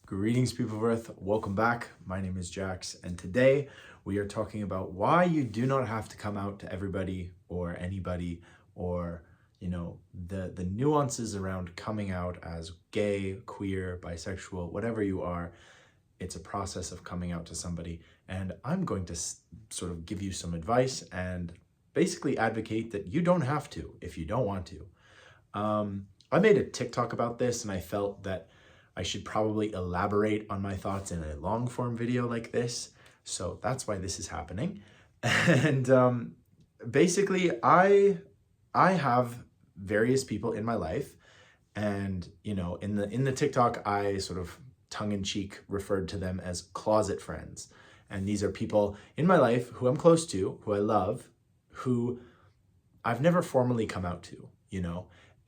Greetings, people of Earth. Welcome back. My name is Jax, and today we are talking about why you do not have to come out to everybody or anybody, or the nuances around coming out as gay, queer, bisexual, whatever you are. It's a process of coming out to somebody, and I'm going to sort of give you some advice and basically advocate that you don't have to if you don't want to. I made a TikTok about this, and I felt that I should probably elaborate on my thoughts in a long form video like this. So that's why this is happening. And basically, I have various people in my life, and in the TikTok, I sort of tongue in cheek referred to them as closet friends. And these are people in my life who I'm close to, who I love, who I've never formally come out to,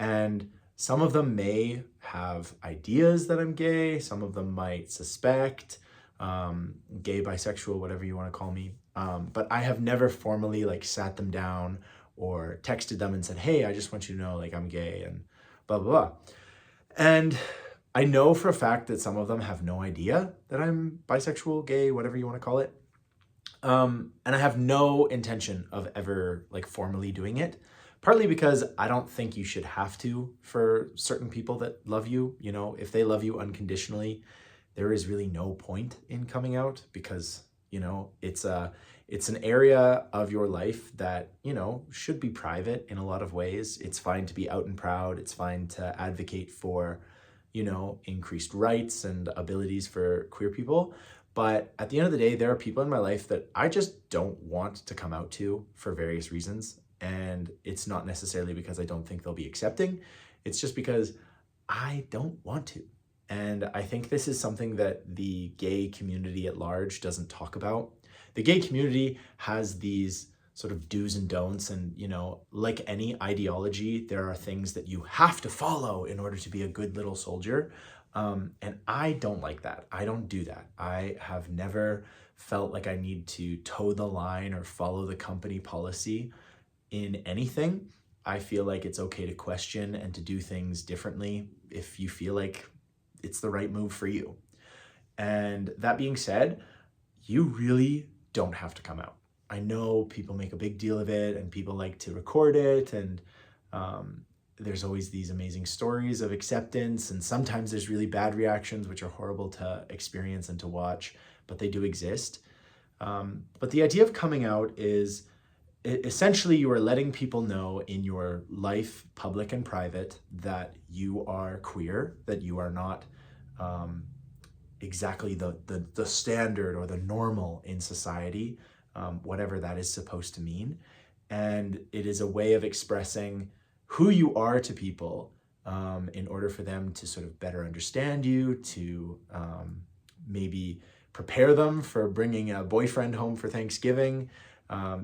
and some of them may have ideas that I'm gay. Some of them might suspect, gay, bisexual, whatever you want to call me. But I have never formally sat them down or texted them and said, hey, I just want you to know I'm gay and blah, blah, blah. And I know for a fact that some of them have no idea that I'm bisexual, gay, whatever you want to call it. And I have no intention of ever formally doing it. Partly because I don't think you should have to for certain people that love you. If they love you unconditionally, there is really no point in coming out because, it's an area of your life that, should be private in a lot of ways. It's fine to be out and proud. It's fine to advocate for, increased rights and abilities for queer people. But at the end of the day, there are people in my life that I just don't want to come out to for various reasons. And it's not necessarily because I don't think they'll be accepting. It's just because I don't want to. And I think this is something that the gay community at large doesn't talk about. The gay community has these sort of do's and don'ts. And, like any ideology, there are things that you have to follow in order to be a good little soldier. And I don't like that. I don't do that. I have never felt like I need to toe the line or follow the company policy in anything. I feel like it's okay to question and to do things differently if you feel like it's the right move for you. And that being said, you really don't have to come out. I know people make a big deal of it and people like to record it, and there's always these amazing stories of acceptance, and sometimes there's really bad reactions which are horrible to experience and to watch, but they do exist. But the idea of coming out is essentially you are letting people know in your life, public and private, that you are queer, that you are not exactly the standard or the normal in society, whatever that is supposed to mean. And it is a way of expressing who you are to people in order for them to sort of better understand you, to maybe prepare them for bringing a boyfriend home for Thanksgiving.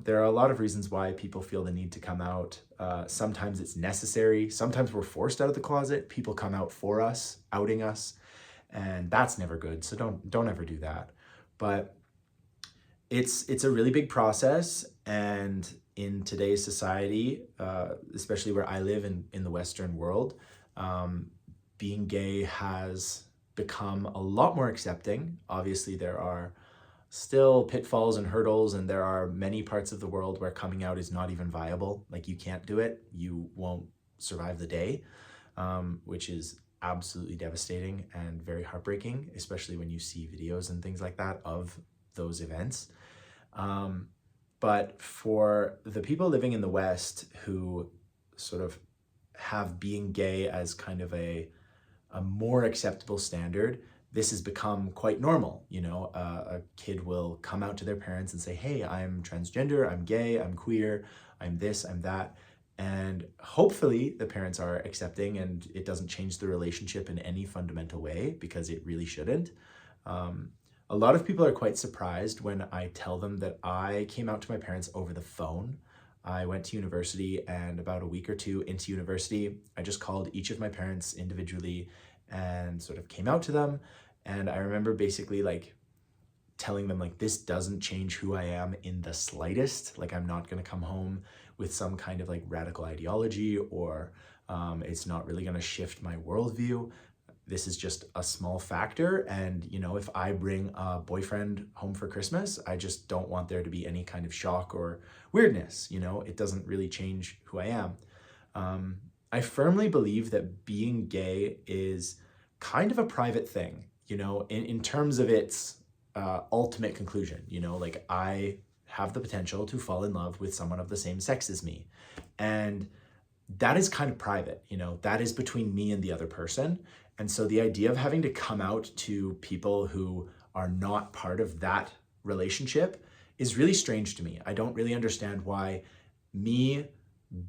There are a lot of reasons why people feel the need to come out. Sometimes it's necessary. Sometimes we're forced out of the closet. People come out for us, outing us, and that's never good. So don't ever do that. But it's a really big process, and in today's society, especially where I live in the Western world, being gay has become a lot more accepting. Obviously, there are still pitfalls and hurdles, and there are many parts of the world where coming out is not even viable. You can't do it. You won't survive the day, which is absolutely devastating and very heartbreaking, especially when you see videos and things like that of those events. But for the people living in the West who sort of have being gay as kind of a more acceptable standard, this has become quite normal. A kid will come out to their parents and say, hey, I'm transgender, I'm gay, I'm queer, I'm this, I'm that. And hopefully the parents are accepting and it doesn't change the relationship in any fundamental way, because it really shouldn't. A lot of people are quite surprised when I tell them that I came out to my parents over the phone. I went to university, and about a week or two into university, I just called each of my parents individually and sort of came out to them. And I remember basically telling them this doesn't change who I am in the slightest. I'm not going to come home with some kind of radical ideology, or it's not really going to shift my worldview. this is just a small factor. And, if I bring a boyfriend home for Christmas, I just don't want there to be any kind of shock or weirdness. It doesn't really change who I am. I firmly believe that being gay is kind of a private thing, in terms of its ultimate conclusion. Like, I have the potential to fall in love with someone of the same sex as me. And that is kind of private, that is between me and the other person. And so the idea of having to come out to people who are not part of that relationship is really strange to me. I don't really understand why me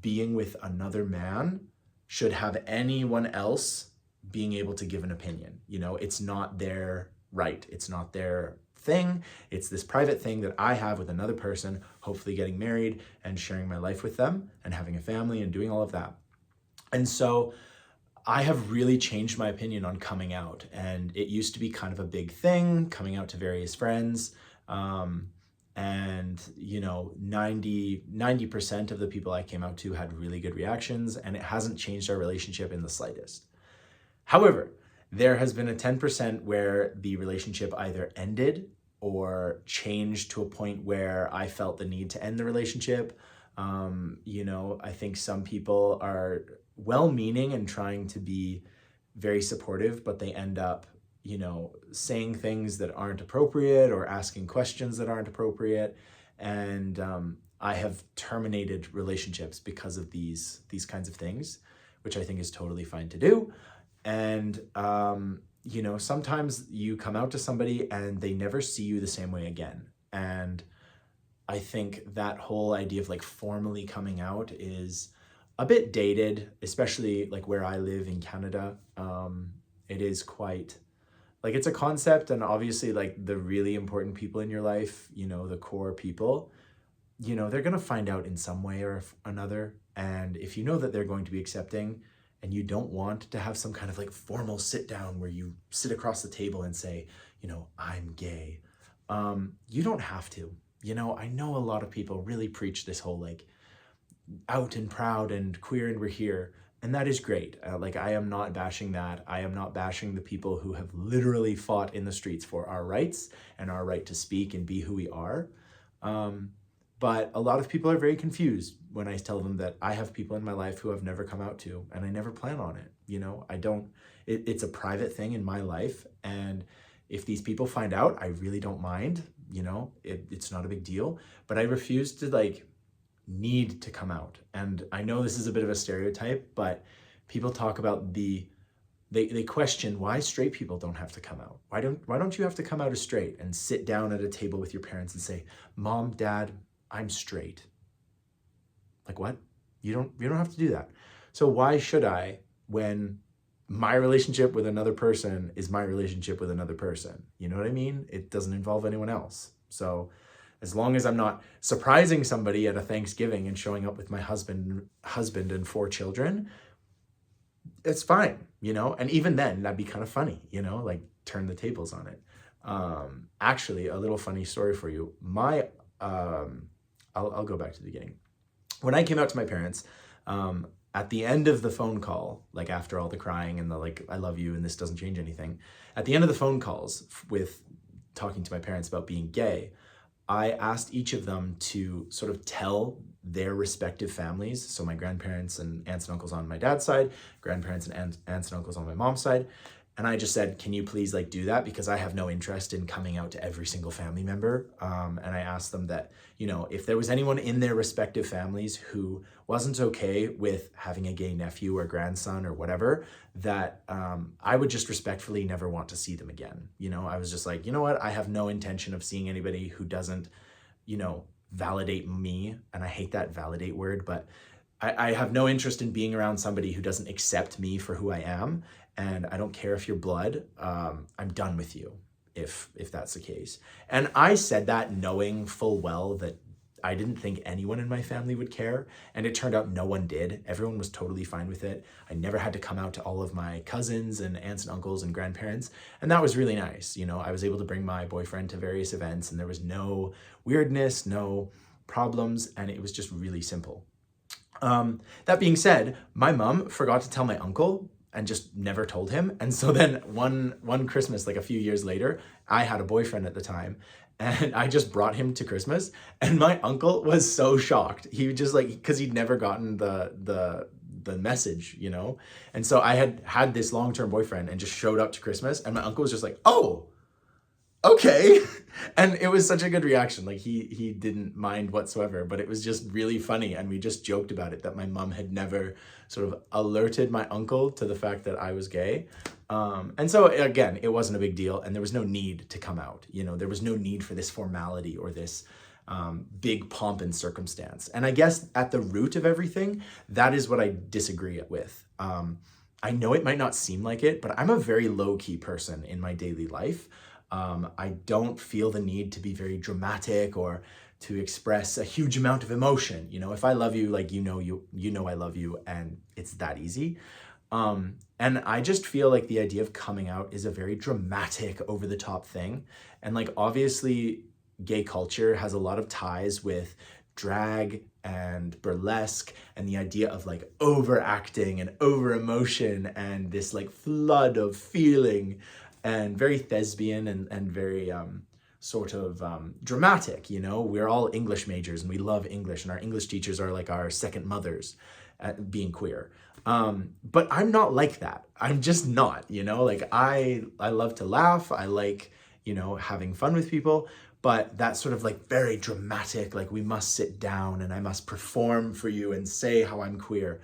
being with another man should have anyone else being able to give an opinion. It's not their right. It's not their thing. It's this private thing that I have with another person, hopefully getting married and sharing my life with them and having a family and doing all of that. And so I have really changed my opinion on coming out. And it used to be kind of a big thing, coming out to various friends. And 90% of the people I came out to had really good reactions, and it hasn't changed our relationship in the slightest. However, there has been a 10% where the relationship either ended or changed to a point where I felt the need to end the relationship. I think some people are well-meaning and trying to be very supportive, but they end up saying things that aren't appropriate or asking questions that aren't appropriate. And I have terminated relationships because of these kinds of things, which I think is totally fine to do. And, sometimes you come out to somebody and they never see you the same way again. And I think that whole idea of like formally coming out is a bit dated, especially like where I live in Canada. It is quite like, it's a concept, and obviously like the really important people in your life, the core people, they're going to find out in some way or another. And if you know that they're going to be accepting, and you don't want to have some kind of like formal sit down where you sit across the table and say, I'm gay. You don't have to. I know a lot of people really preach this whole like out and proud and queer and we're here. And that is great. I am not bashing that. I am not bashing the people who have literally fought in the streets for our rights and our right to speak and be who we are. But a lot of people are very confused when I tell them that I have people in my life who I've never come out to, and I never plan on it. It's a private thing in my life. And if these people find out, I really don't mind, it's not a big deal, but I refuse to need to come out. And I know this is a bit of a stereotype, but people talk about they question why straight people don't have to come out. Why don't you have to come out as straight and sit down at a table with your parents and say, Mom, Dad, I'm straight? Like, what? You don't have to do that. So why should I, when my relationship with another person is my relationship with another person? You know what I mean? It doesn't involve anyone else. So as long as I'm not surprising somebody at a Thanksgiving and showing up with my husband and 4 children, it's fine, and even then that'd be kind of funny, turn the tables on it. Actually, a little funny story for you. I'll go back to the beginning. When I came out to my parents, at the end of the phone call, like after all the crying and the I love you and this doesn't change anything, at the end of the phone calls with talking to my parents about being gay, I asked each of them to sort of tell their respective families. So my grandparents and aunts and uncles on my dad's side, grandparents and aunts and uncles on my mom's side. And I just said, can you please do that? Because I have no interest in coming out to every single family member. And I asked them that, if there was anyone in their respective families who wasn't okay with having a gay nephew or grandson or whatever, that I would just respectfully never want to see them again. I was just like, you know what? I have no intention of seeing anybody who doesn't, validate me. And I hate that validate word, but I have no interest in being around somebody who doesn't accept me for who I am. And I don't care if you're blood, I'm done with you if that's the case. And I said that knowing full well that I didn't think anyone in my family would care. And it turned out no one did. Everyone was totally fine with it. I never had to come out to all of my cousins and aunts and uncles and grandparents. And that was really nice. I was able to bring my boyfriend to various events and there was no weirdness, no problems, and it was just really simple. That being said, my mom forgot to tell my uncle and just never told him. And so then one Christmas, like a few years later, I had a boyfriend at the time, and I just brought him to Christmas, and my uncle was so shocked. He was just like, because he'd never gotten the message, you know? And so I had this long-term boyfriend and just showed up to Christmas, and my uncle was just like, oh, okay. And it was such a good reaction. Like he didn't mind whatsoever, but it was just really funny. And we just joked about it, that my mom had never sort of alerted my uncle to the fact that I was gay. And so again, it wasn't a big deal, and there was no need to come out. You know, there was no need for this formality or this big pomp and circumstance. And I guess at the root of everything, that is what I disagree with. I know it might not seem like it, but I'm a very low-key person in my daily life. I don't feel the need to be very dramatic or to express a huge amount of emotion. You know, if I love you, like, you know I love you, and it's that easy. And I just feel like the idea of coming out is a very dramatic, over the top thing. And like, obviously gay culture has a lot of ties with drag and burlesque, and the idea of like overacting and over emotion and this like flood of feeling, and very thespian and very sort of dramatic. You know, we're all English majors and we love English, and our English teachers are like our second mothers at being queer. But I'm not like that. I'm just not, you know, like I love to laugh. I like, you know, having fun with people, but that sort of like very dramatic, like we must sit down and I must perform for you and say how I'm queer.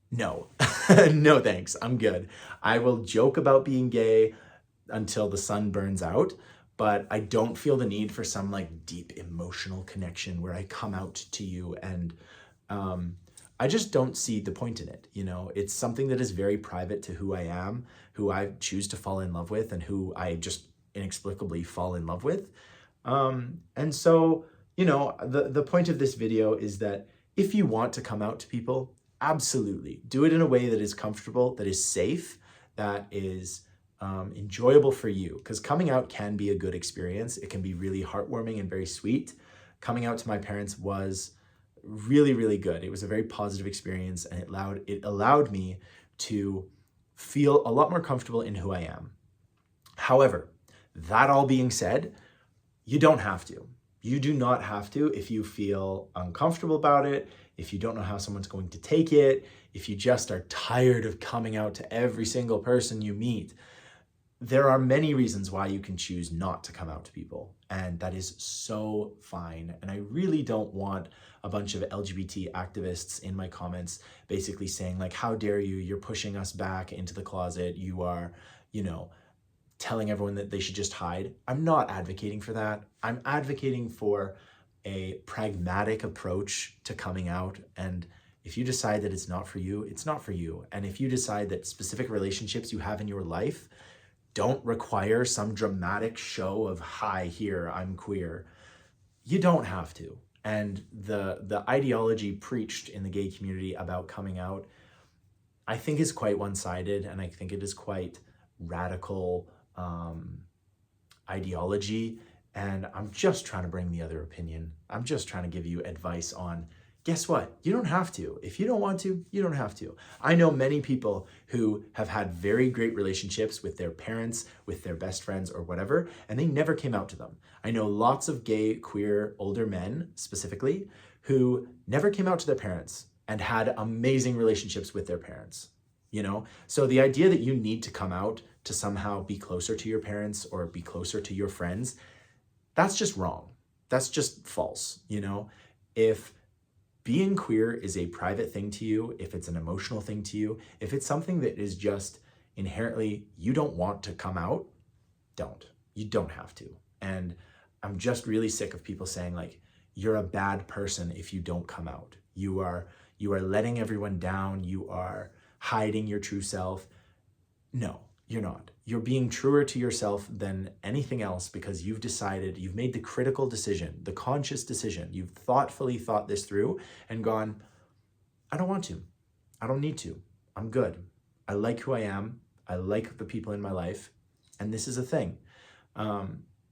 No, no thanks, I'm good. I will joke about being gay until the sun burns out, but I don't feel the need for some like deep emotional connection where I come out to you, and I just don't see the point in it. You know, it's something that is very private to who I am, who I choose to fall in love with, and who I just inexplicably fall in love with. And so, you know, the point of this video is that if you want to come out to people, absolutely do it in a way that is comfortable, that is safe, that is enjoyable for you. Because coming out can be a good experience. It can be really heartwarming and very sweet. Coming out to my parents was really, really good. It was a very positive experience, and it allowed me to feel a lot more comfortable in who I am. However, that all being said, you don't have to. You do not have to if you feel uncomfortable about it, if you don't know how someone's going to take it, if you just are tired of coming out to every single person you meet. There are many reasons why you can choose not to come out to people, and that is so fine. And I really don't want a bunch of LGBT activists in my comments basically saying like, how dare you, you're pushing us back into the closet, you are, you know, telling everyone that they should just hide. I'm not advocating for that. I'm advocating for a pragmatic approach to coming out. And if you decide that it's not for you, it's not for you. And if you decide that specific relationships you have in your life don't require some dramatic show of, hi, here, I'm queer, you don't have to. And the ideology preached in the gay community about coming out, I think is quite one-sided, and I think it is quite radical ideology. And I'm just trying to bring the other opinion. I'm just trying to give you advice on, guess what? You don't have to. If you don't want to, you don't have to. I know many people who have had very great relationships with their parents, with their best friends or whatever, and they never came out to them. I know lots of gay, queer, older men specifically who never came out to their parents and had amazing relationships with their parents, you know? So the idea that you need to come out to somehow be closer to your parents or be closer to your friends, that's just wrong. That's just false, you know? If being queer is a private thing to you, if it's an emotional thing to you, if it's something that is just inherently you don't want to come out, don't. You don't have to. And I'm just really sick of people saying like, you're a bad person if you don't come out. You are letting everyone down. You are hiding your true self. No, you're not. You're being truer to yourself than anything else because you've decided, you've made the critical decision, the conscious decision. You've thoughtfully thought this through and gone, I don't want to. I don't need to. I'm good. I like who I am. I like the people in my life. And this is a thing.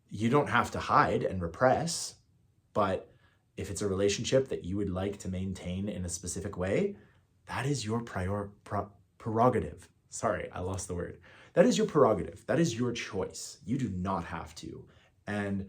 You don't have to hide and repress, but if it's a relationship that you would like to maintain in a specific way, that is your prerogative. Sorry, I lost the word. That is your prerogative. That is your choice. You do not have to. And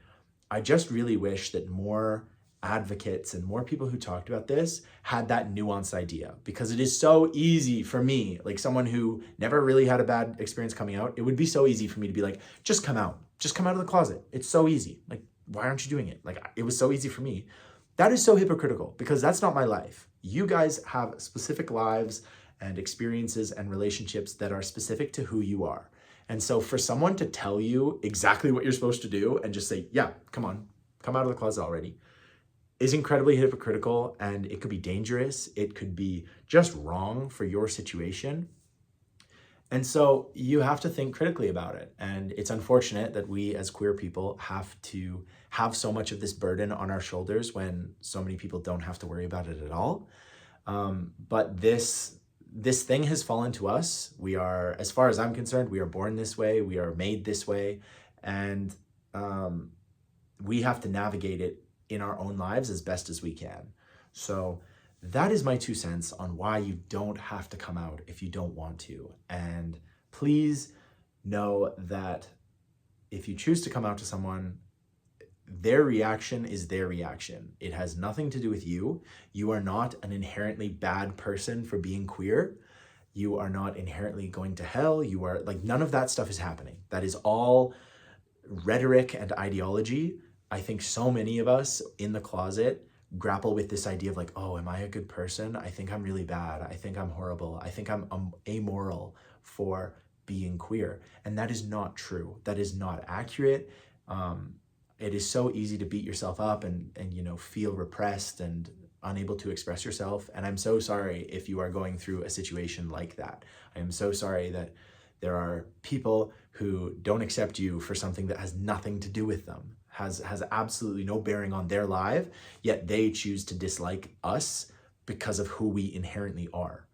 I just really wish that more advocates and more people who talked about this had that nuanced idea, because it is so easy for me, like someone who never really had a bad experience coming out, it would be so easy for me to be like, just come out of the closet. It's so easy. Like, why aren't you doing it? Like, it was so easy for me. That is so hypocritical, because that's not my life. You guys have specific lives and experiences and relationships that are specific to who you are. And so for someone to tell you exactly what you're supposed to do and just say, yeah, come on, come out of the closet already, is incredibly hypocritical, and it could be dangerous. It could be just wrong for your situation. And so you have to think critically about it. And it's unfortunate that we as queer people have to have so much of this burden on our shoulders when so many people don't have to worry about it at all. But this thing has fallen to us. We are, as far as I'm concerned, we are born this way. We are made this way. And we have to navigate it in our own lives as best as we can. So that is my 2 cents on why you don't have to come out if you don't want to. And please know that if you choose to come out to someone, their reaction is their reaction. It has nothing to do with you. You are not an inherently bad person for being queer. You are not inherently going to hell. You are like, none of that stuff is happening. That is all rhetoric and ideology. I think so many of us in the closet grapple with this idea of like, oh, am I a good person? I think I'm really bad. I think I'm horrible. I think I'm amoral for being queer. And that is not true. That is not accurate. It is so easy to beat yourself up and feel repressed and unable to express yourself. And I'm so sorry if you are going through a situation like that. I am so sorry that there are people who don't accept you for something that has nothing to do with them, has absolutely no bearing on their life, yet they choose to dislike us because of who we inherently are.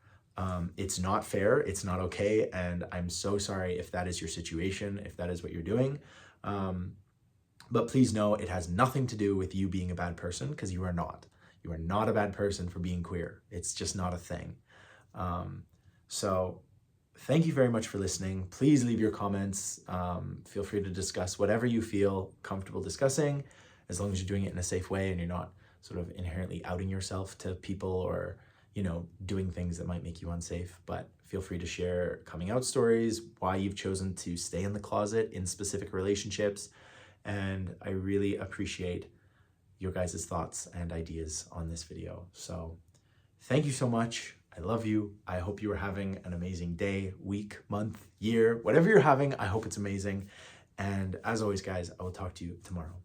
It's not fair, it's not okay, and I'm so sorry if that is your situation, if that is what you're doing. But please know it has nothing to do with you being a bad person, because you are not. You are not a bad person for being queer. It's just not a thing. So thank you very much for listening. Please leave your comments. Feel free to discuss whatever you feel comfortable discussing, as long as you're doing it in a safe way and you're not sort of inherently outing yourself to people or, doing things that might make you unsafe. But feel free to share coming out stories, why you've chosen to stay in the closet in specific relationships. And I really appreciate your guys' thoughts and ideas on this video. So thank you so much. I love you. I hope you are having an amazing day, week, month, year, whatever you're having. I hope it's amazing. And as always, guys, I will talk to you tomorrow.